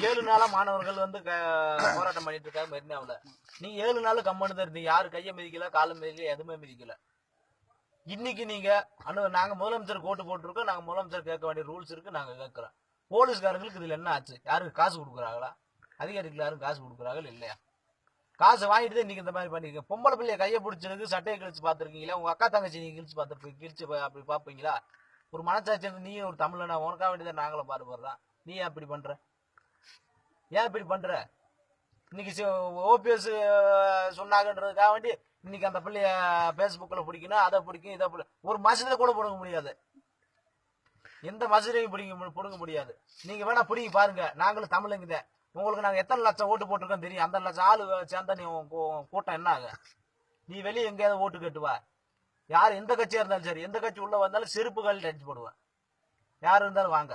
7 நாளா மாணவர்கள் வந்து போராட்டம் பண்ணிட்டு இருக்காங்க மெரினாவில். நீங்க 7 நாள் கம்மனு தான் இருந்தீங்க. யாரும் கையை மிதிக்கல, காலம் மிதிக்கல, எதுவுமே மிதிக்கல. இன்னைக்கு நீங்க நாங்க முதலமைச்சருக்கு ஓட்டு போட்டிருக்கோம், நாங்க முதலமைச்சர் கேட்க வேண்டிய ரூல்ஸ் இருக்கு, நாங்க கேட்கிறோம். போலீஸ்காரங்களுக்கு இதுல என்ன ஆச்சு? யாருக்கு காசு கொடுக்குறாங்களா? அதிகாரிகள் யாரும் காசு கொடுக்குறாங்க இல்லையா? காசு வாங்கிட்டு இன்னைக்கு இந்த மாதிரி பண்ணிருக்கீங்க. பொம்பளை பிள்ளைய கையை பிடிச்சிருக்கு, சட்டையை கிழிச்சு பாத்துருக்கீங்களா? உங்க அக்கா தங்கச்சி நீங்க கிழிச்சு கிழிச்சு அப்படி பாப்பீங்களா? ஒரு மனசாட்சி நீ ஒரு தமிழனா, உனக்கா வேண்டியதான் நாங்களும் பாடுபடுறோம். நீ ஏன் அப்படி பண்ற? ஏன் இப்படி பண்ற? இன்னைக்கு ஓபிஎஸ் சொன்னாங்கன்றதுக்காக வேண்டி இன்னைக்கு அந்த பிள்ளைய பேஸ்புக்ல பிடிக்கணும், அதை பிடிக்கும், இதை ஒரு மசூதியில கூட பிடுங்க முடியாது. எந்த மசூதியும் பிடுங்க முடியாது. நீங்க வேணா பிடிங்க பாருங்க. நாங்களும் தமிழுங்க. உங்களுக்கு நாங்க எத்தனை லட்சம் ஓட்டு போட்டிருக்கோம் தெரியும். அந்த லட்சம் ஆளு சேர்ந்தா நீ கூட்டம் என்ன ஆக? நீ வெளியே எங்கேயாவது ஓட்டு கேட்டுவா. யார் எந்த கட்சியா இருந்தாலும் சரி, எந்த கட்சி உள்ள வந்தாலும் செருப்புகள் அடிச்சு போடுவேன். யாரு இருந்தாலும் வாங்க.